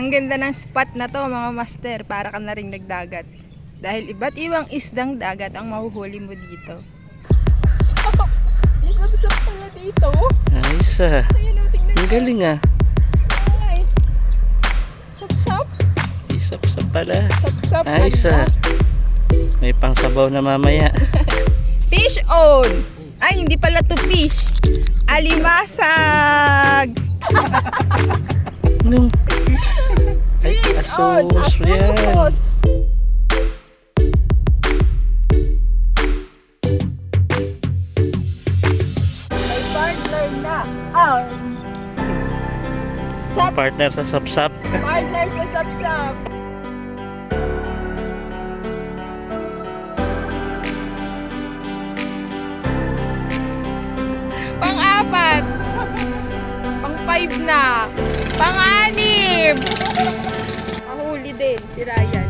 Ang ganda ng spot na to mga master, para ka na rin nagdagat. Dahil iba't ibang isdang dagat ang mahuhuli mo dito. Isap-sap pala dito. Ayos ah. Ayun o, tingnan Ang galing ah. Ay. Sap-sap. Isap-sap pala. Sap-sap. Ayos ah. May pangsabaw na mamaya. Fish on! Ay, hindi pala to fish. Alimasag! Nung. Ay, Fish on! asos yan. Asos! May partner na ang Partner sa sapsap. Partner sa sapsap. Pang-apat. Pang-5 na. Pang-6. Mahuli din si Ryan.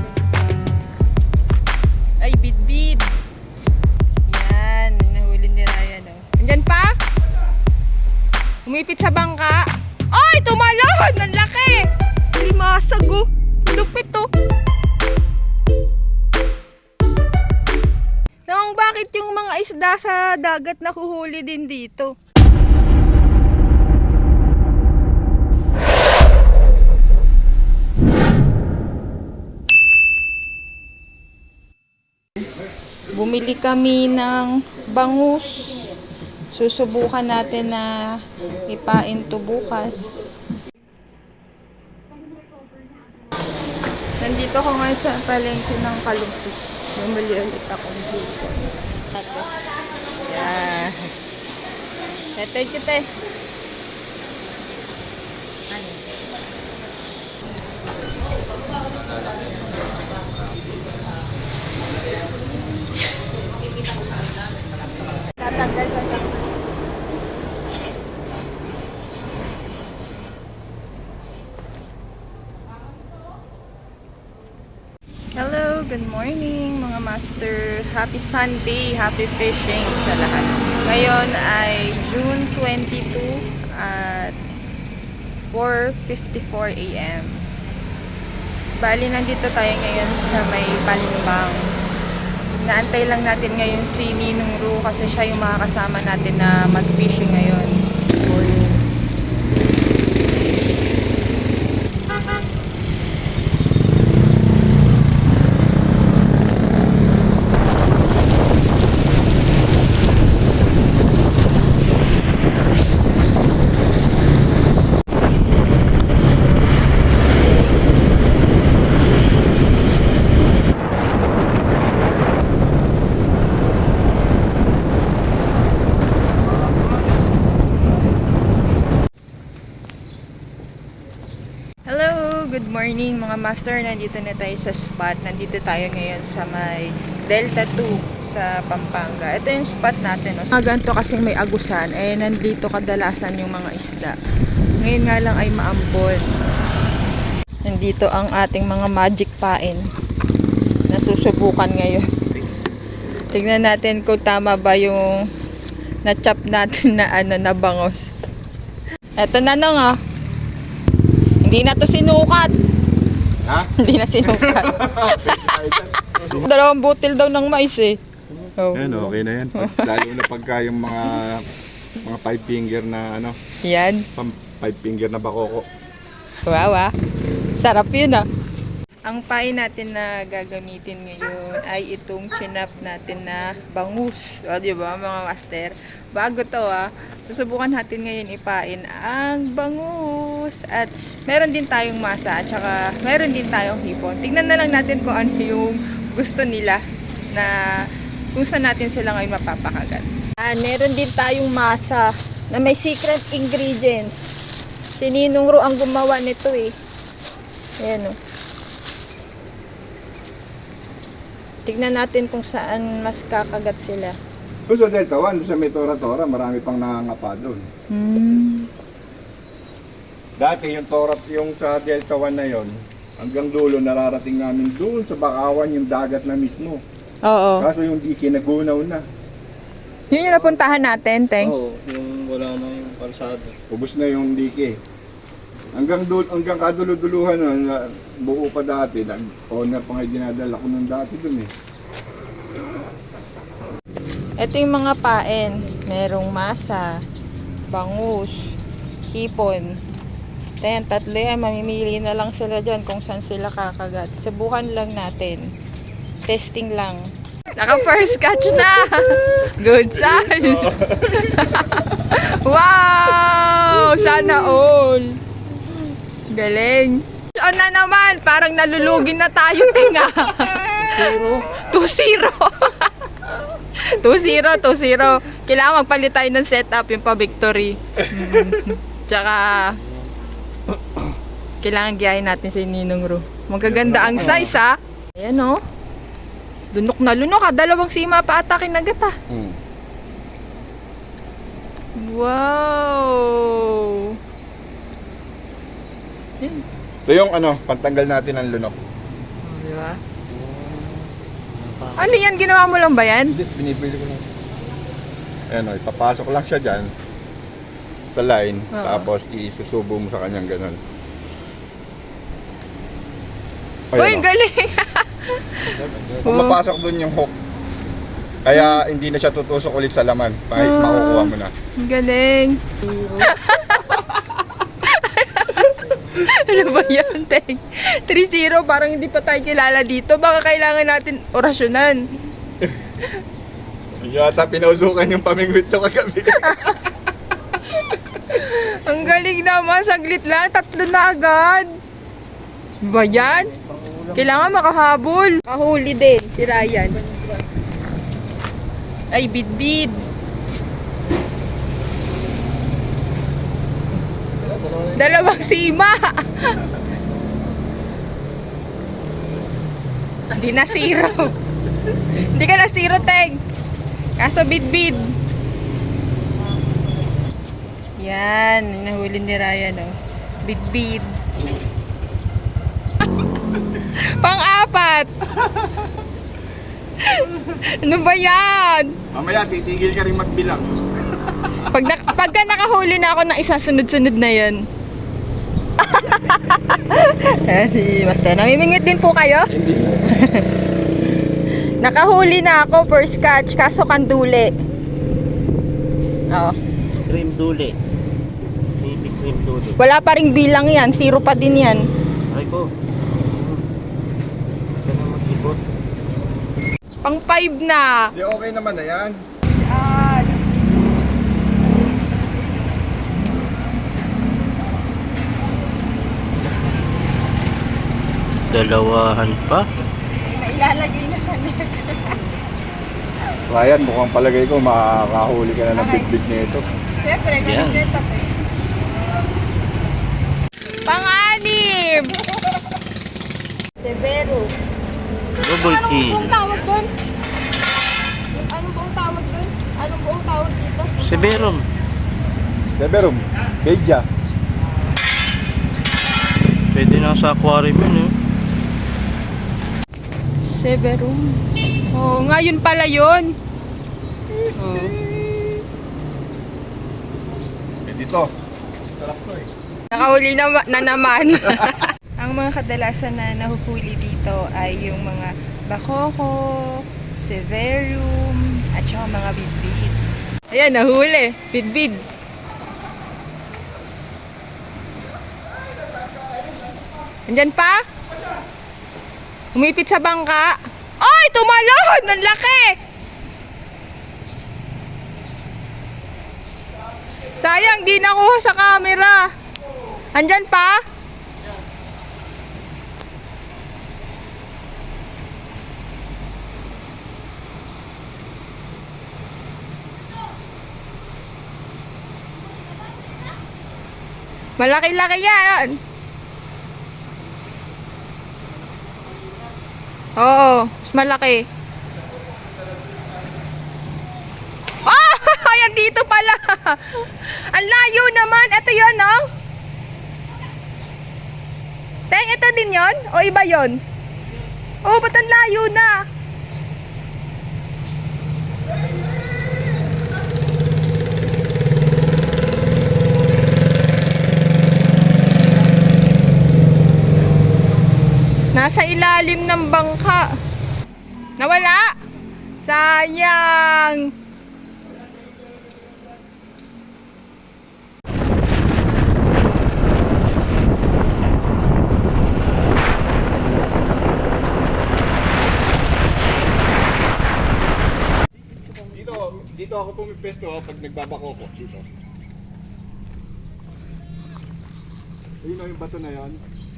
Ay, bid-bid. Yan, nahuli ni Ryan. Oh. Andyan pa? Umipit sa bangka. Ay, tumalon! Ang laki! Limasag oh. Lupit oh. Nang bakit yung mga isda sa dagat nahuhuli din dito? Bumili kami ng bangus. Susubukan natin na ipain to bukas. Nandito ko ngayon sa palengke ng Kalumpit. Bumili ulit ako dito. Yeah. Thank you, te. Tatanggal pa sa Hello, good morning mga master. Happy Sunday, happy fishing sa lahat. Ngayon ay June 22 at 4:54 AM. Bali, nandito tayo ngayon sa may Palimbang. Naantay lang natin ngayon si Ninong Ru kasi siya yung makakasama natin na mag-fishing ngayon. Good morning mga master, nandito na tayo sa spot. Nandito tayo ngayon sa may Delta 2 sa Pampanga. Ito yung spot natin. Ganito kasi may agusan, nandito kadalasan yung mga isda. Ngayon nga lang ay maambon. Nandito ang ating mga magic pain na susubukan ngayon. Tignan natin kung tama ba yung na-chop natin na na bangos. Ito na nung Hindi na to sinukat. Ha? Hindi na sinukat. 2 butil daw ng mais eh. Oh. Yan, okay na yan. Lalo na pagka yung mga 5 finger na Yan. 5 finger na bakoko. Wow. Sarap yun Ang pain natin na gagamitin ngayon ay itong chinap natin na bangus. O, diba mga master? Bago to susubukan natin ngayon ipain ang bangus. At meron din tayong masa at saka meron din tayong hipon. Tignan na lang natin kung ano yung gusto nila na kung saan natin sila ngayon mapapakagat. Meron din tayong masa na may secret ingredients. Si Ninong Ru ang gumawa nito eh. Ayan Tignan natin kung saan mas kakagat sila. Kung sa Delta 1, sa may Tora-Tora, marami pang nangangapa doon. Dati yung sa Delta 1 na yon, hanggang dulo nararating namin doon sa Bakawan yung dagat na mismo. Oo. Kaso yung diki nagunaw na. Yun yung napuntahan natin, Teng. Oo, yung wala na yung kalsada. Ubus na yung diki. Hanggang kaduluduluhan na buo pa dati. Owner pa nga dinadala ko nung dati dun eh. Ito yung mga paen. Merong masa, bangus, hipon. Ayan, tatlo yan. Mamimili na lang sila dyan kung saan sila kakagat. Subukan lang natin. Testing lang. Naka first catch na! Good size! Wow! Sana all! Galing! O na naman! Parang nalulugin na tayo, tinga! 2-0! 2-0. Kailangan magpalit tayo ng setup yung pa-victory. Tsaka kailangan giyahin natin si Ninong Ru. Magaganda ang size ha. Ayan o. Lunok na lunok ha. 2 sima pa ata kinagat ha. Wow. Yan. Ito yung pantanggal natin ng lunok. Diba? Ano yan? Ginawa mo lang ba yan? Hindi, binibili ko lang. Ayan ipapasok lang siya dyan sa line, tapos isusubo mo sa kanyang ganun. Uy, galing! Kung mapasok dun yung hook, kaya hindi na siya tutusok ulit sa laman. Makukuha mo na. Galing! Ano ba yan, Teng? 3-0, parang hindi pa tayo kilala dito. Baka kailangan natin orasyonan. Yata pinausukan yung pamingwit ko kagabi. Ang galing naman, saglit lang, 3 na agad. Ba yan? Kailangan makahabol. Kahuli din, si Ryan. Ay, bidbid. Dalawang sima. Hindi na 0. Hindi ka na 0, Teng. Kaso bidbid. Yan, nahuli ni Ryan, oh. Bidbid. Pang-4. Ano ba yan? Mamaya titigil ka rin magbilang. Pagka nakahuli na ako ng isa, sunod-sunod na yan. Si Master, namimingit din po kayo? Hindi. Nakahuli na ako, first catch, kaso kanduli. Oo. Cream duli. Baby cream duli. Wala pa ring bilang yan, 0 pa din yan. Ay ko. Saan na mag-ibot? Pang 5 na. Di okay naman na yan. Yan. Dalawahan pa. Mailalagay na sa net. Ryan, mukhang palagay ko makakahuli ka na ng big nito. Siyempre, Yan. ganun setup eh. Pang-6. Severo. Double kill. Anong tawag doon? Anong buong tawag doon? Anong buong tawag dito? Severum. Deberum, Beja. Pwede na sa aquarium yun eh. Severo. Oh, ngayon pala yun. Oh. Dito. Nakahuli na naman. Ang mga kadalasan na nahuhuli dito ay yung mga bakoko, severum, at saka mga bidbid. Ayan, nahuli. Bidbid. Andyan pa? Umipit sa bangka. Ay, tumalon! Ang laki! Sayang, di nakuha sa camera. Andyan pa? Malaki-laki yan. Oo, mas malaki. Ah! Ayan dito pala. Ang layo naman. Ito yun, no? Teng, ito din yon? O iba yon? Oh, ba't ang layo na? Nasa ilalim ng bangka. Nawala! Sayang! Dito ako pumipesto pag nagbabako ko. Dito. Ayun o yung bato na yan.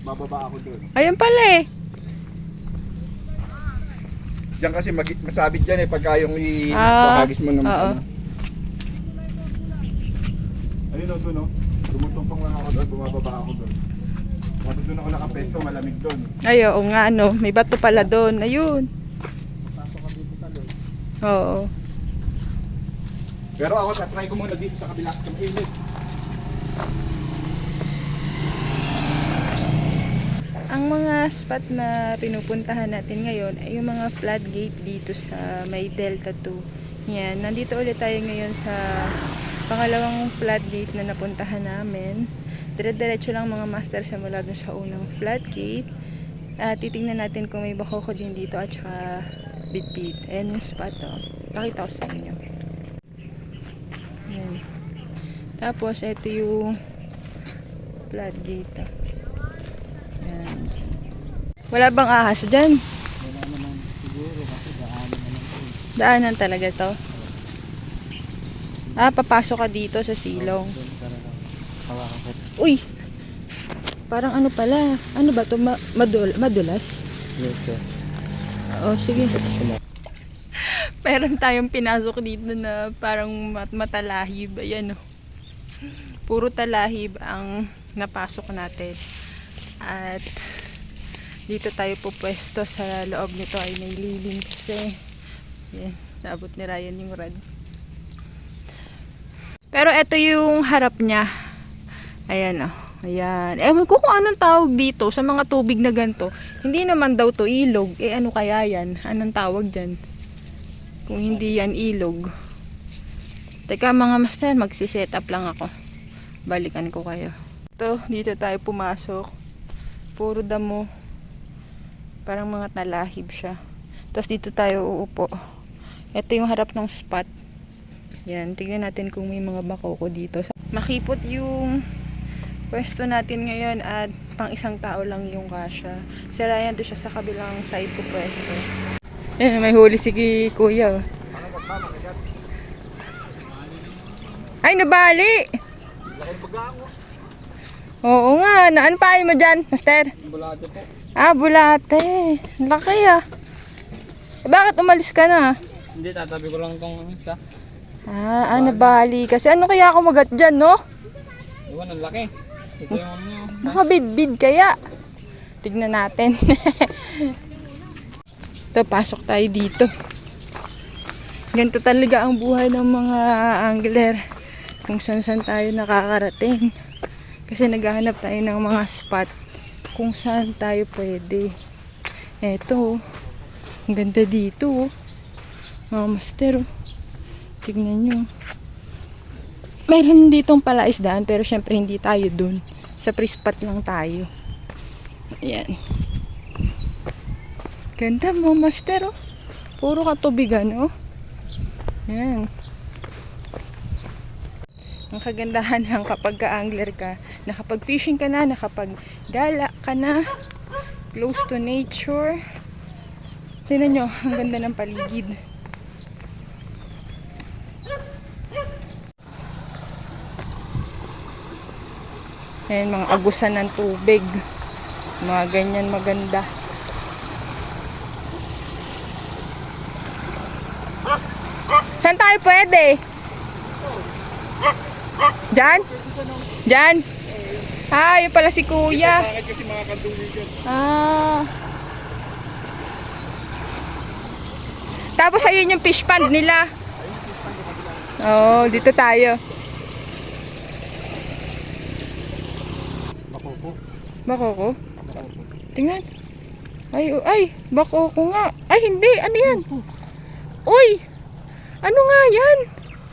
Bababa ako doon. Ayan pala eh. Diyan kasi masabit dyan eh pagka yung Ah, ipahagis mo ng oo. ano. Ayun o doon o. Tumutumpong lang ako doon, bumababa ako doon. Tapos doon ako nakapesto, malamig doon. Ay, oo nga ano. May bato pala doon. Ayun. Oo. Pero ako, try ko muna dito sa kabila. Sa mainit. Ang mga spot na pinupuntahan natin ngayon ay yung mga floodgate dito sa may Delta 2. Yan, nandito ulit tayo ngayon sa pangalawang floodgate na napuntahan namin. Dire-diretso lang mga master sa mula dun sa unang floodgate. Titignan natin kung may bakoko din dito at saka bitbit. Ayan yung spot to. Pakita ko sa inyo. Yan. Tapos, ito yung floodgate. Yan. Wala bang ahas dyan? Wala naman siguro kasi daanan naman po. Daanan talaga to. Papasok ka dito sa silong. Doon talaga. Hawakan ko. Uy! Parang ano pala? Ano ba to? Madulas? Dito. Oo, sige. Meron tayong pinasok dito na parang matalahib. Ayan o. Puro talahib ang napasok natin. At dito tayo pupwesto sa loob nito ay may lilim kasi. Yan. Naabot ni Ryan yung rad. Pero ito yung harap niya. Ayan o. Ayan. Ewan ko kung anong tawag dito sa mga tubig na ganito. Hindi naman daw to ilog. Ano kaya yan? Anong tawag dyan? Kung hindi yan ilog. Teka mga master, magsiset up lang ako. Balikan ko kayo. Ito, dito tayo pumasok. Puro damo. Parang mga talahib siya. Tapos dito tayo uupo. Ito yung harap ng spot. Yan, tignan natin kung may mga bakoko dito. Makipot yung pwesto natin ngayon at pang isang tao lang yung kasya. Si Ryan doon siya sa kabilang side ko pwesto. Yan, may huli si Kuya. Ay, nabali! Oo nga, naan pa mo dyan, master? Bulate po. Bulate. Laki ah. Bakit umalis ka na? Hindi, tatabi ko lang itong isa. Nabali. Kasi ano kaya ako magat dyan, no? Iwan, ang laki. Ito yung ano. Nakabidbid kaya. Tignan natin. Ito, pasok tayo dito. Ganito talaga ang buhay ng mga angler. Kung saan tayo nakakarating. Kasi naghahanap tayo ng mga spot kung saan tayo pwede. Eto, ang ganda dito. Mga master. Tignan nyo. Meron ditong palaisdaan pero syempre hindi tayo dun. Sa pre-spot lang tayo. Ayan. Ganda mo, master, oh. Puro katubigan, oh. Ayan. Ang kagandahan lang kapag ka-angler ka, nakapag-fishing ka na, nakapag-gala ka na, close to nature. Tingnan nyo, ang ganda ng paligid. Ayan, mga agusan ng tubig. Mga ganyan maganda. Saan tayo pwede? Diyan? Diyan? Yun pala si Kuya. Bakit kasi mga kadungis yun? Tapos ayun yung fish pond nila. Dito tayo. Bakoko. Bakoko? Tingnan. Ay, bakoko nga. Ay, hindi. Ano yan? Uy! Ano nga yan?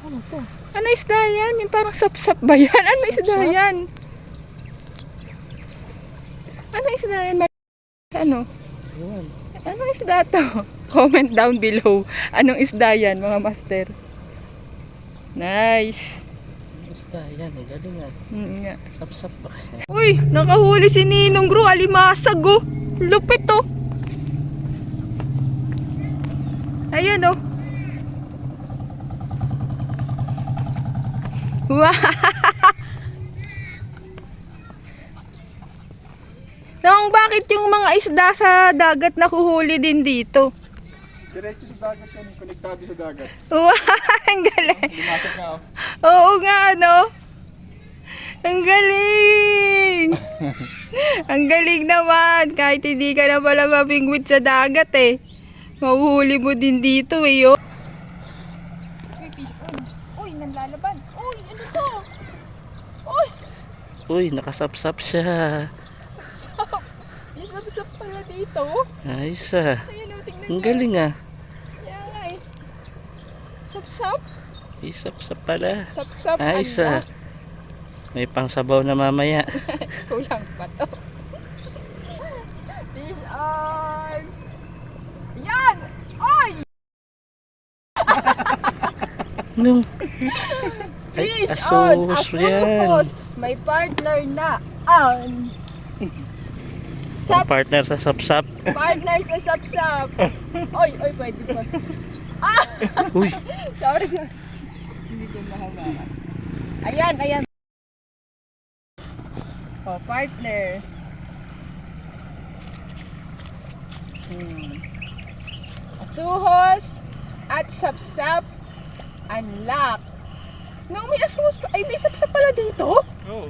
Ano to? Ano isda yan? Yung parang sapsap ba yan? Ano isda yan? Ano isda yan? Ano? Yun. Anong isda to? Comment down below. Anong isda yan, mga master? Nice. Basta yan, ang galing nga. Nga. Sap-sap pa. Uy, nakahuli si Ninong Gro. Alimasag oh. Lupit oh. Ayan oh. Wow. Nang bakit yung mga isda sa dagat nakuhuli din dito? Diretso sa dagat yan, konektado sa dagat. Wow, ang galing. Limasok nga oh. Oo nga, ano? Ang galing! Ang galing naman. Kahit hindi ka na pala mabingwit sa dagat eh. Mahuhuli mo din dito eh, oh. Uy, fish on. Uy, nanlalaban. Uy, ano to? Uy, Uy, nakasap-sap siya. isap-sap pala dito. Ayos ah. Ayan, oh, tingnan Ang niyo. galing ah. Kaya nga eh. Sap-sap. Isap-sap pala. Sap-sap. Ayos ala. ah. May pangsabaw na mamaya. Kulang pa to. Fish on! Yan! Ay! Nung. Ay, Fish asos on! yan. Asos! May partner na ang Partner sa sap-sap. partner sa sap-sap. Oy, oy, pwede pa. Ah! Uy, Sorry, sorry. Hindi ko mahawakan. Ayan, ayan. Oh, partner. Asuhos at sapsap unlock. No, may asuhos pa. Ay, may sapsap pala dito? Oo.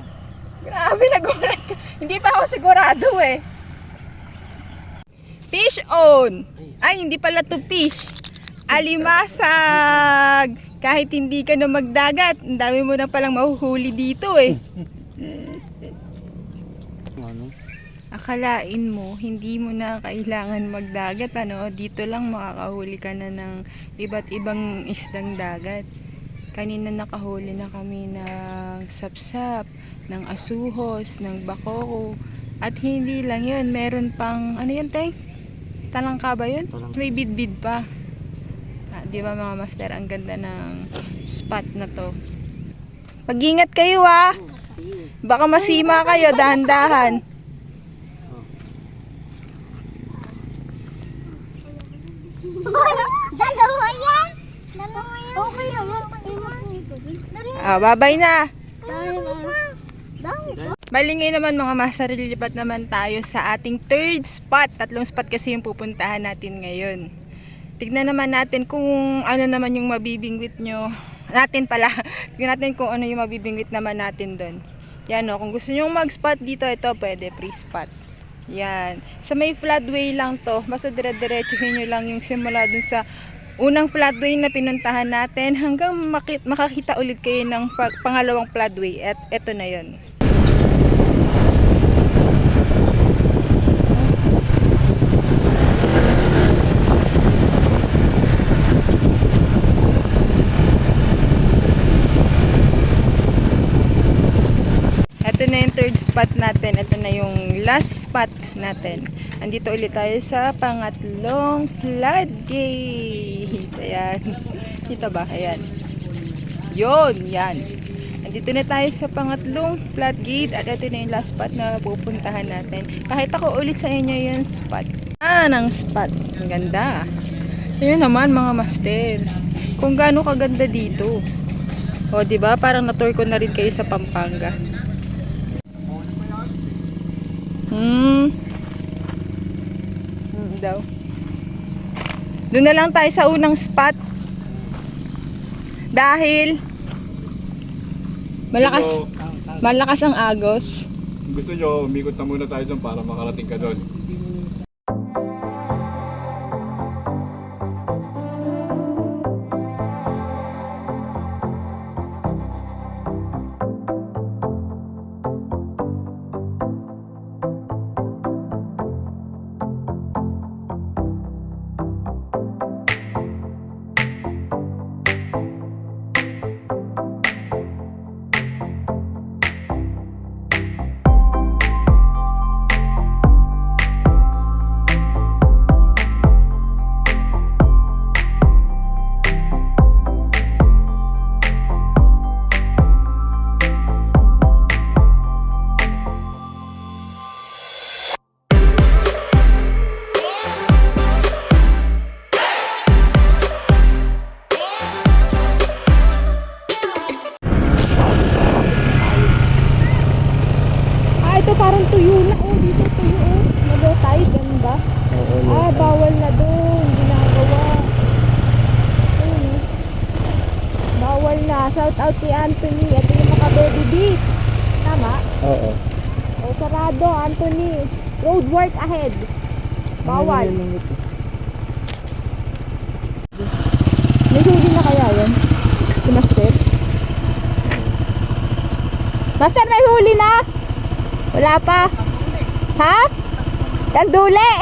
Grabe, nagulat ka. Hindi pa ako sigurado eh. Fish on. Ay, hindi pala to fish. Alimasag. Kahit hindi ka na magdagat, ang dami mo na palang mahuhuli dito eh. ano? Akalain mo, hindi mo na kailangan magdagat, ano? Dito lang makakahuli ka na ng iba't ibang isdang dagat. Kanina nakahuli na kami ng sapsap, ng asuhos, ng bakoko. At hindi lang yun, meron pang, ano yun, Teng? Talangka ba yun? Talangka. May bidbid pa. Di ba mga master, ang ganda ng spot na to. Mag-ingat kayo ah! Baka masima kayo, dahan-dahan. Dalawa yan. Okay lang. Babay na! Dami. Bali ngayon naman mga master, lilipat naman tayo sa ating third spot. 3 spot kasi yung pupuntahan natin ngayon. Tignan naman natin kung ano naman yung mabibingwit nyo. Natin pala. Tignan natin kung ano yung mabibingwit naman natin doon. Yan o, kung gusto nyo mag-spot dito, ito pwede, free spot. Yan. Sa may floodway lang to. Basta dire-diretsuhin nyo lang yung simula dun sa unang floodway na pinuntahan natin hanggang makakita ulit kayo ng pangalawang floodway. At eto na yon. Ito na yung third spot natin. Ito na yung last spot natin. Andito ulit tayo sa pangatlong floodgate. Ayan. Dito ba? Ayan. Yun. Yan. Andito na tayo sa pangatlong floodgate. At ito na yung last spot na pupuntahan natin. Pakita ko ulit sa inyo yung spot. Ng spot. Ang ganda. Ayun naman mga master. Kung gaano kaganda dito. O, diba? Parang na-tour ko na rin kayo sa Pampanga. Daw. Doon na lang tayo sa unang spot. Dahil malakas ang agos. Kung gusto nyo, umikot na muna tayo doon para makarating ka doon. Ayun. Bawal na doon. Ginagawa. Ayun, eh. Bawal na. Shout out kay Anthony. Ito yung mga baby beach. Tama? Oo. O, sarado, Anthony. Road work ahead. Bawal. May huli na kaya yan? Si Master? Master, may huli na? Wala pa? Ha? Yan duli.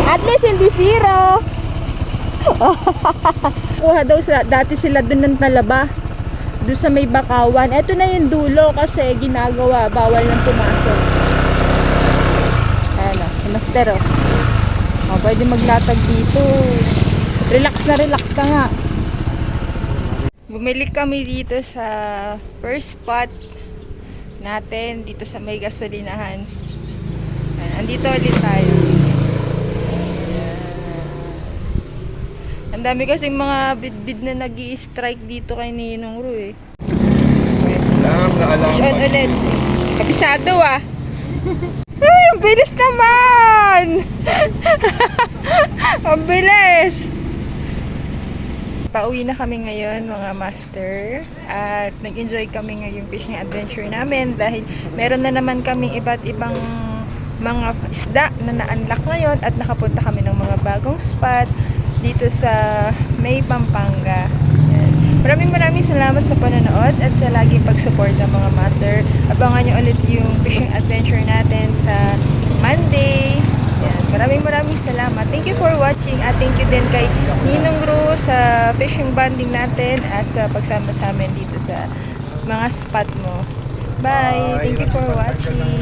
At least hindi zero. Kuha daw dati sila dun ng talaba. Doon sa may bakawan. Ito na yung dulo kasi ginagawa. Bawal nang pumasok. Ayan o. Si Master o. Pwede maglatag dito. Relax na relax ka nga. Bumili kami dito sa first spot natin dito sa may gasolinahan. Ayan, andito ulit tayo. Ang dami kasing mga bidbid na nag-i-strike dito kay Ninong Ru eh. Alam na alam. Shot ulit. Kabisado ah. Ay, ang bilis naman! Ang bilis! Pauwi na kami ngayon mga master at nag-enjoy kami ngayong fishing adventure namin dahil meron na naman kaming iba't ibang mga isda na na-unlock ngayon at nakapunta kami ng mga bagong spot dito sa May Pampanga. Yan. Maraming salamat sa panonood at sa laging pag-support ng mga master. Abangan nyo ulit yung fishing adventure natin sa Monday. Yan. Maraming salamat. Thank you for watching at thank you din kay Ninong Ru sa fishing bonding natin at sa pagsama sa amin dito sa mga spot mo. Bye! Thank you for watching.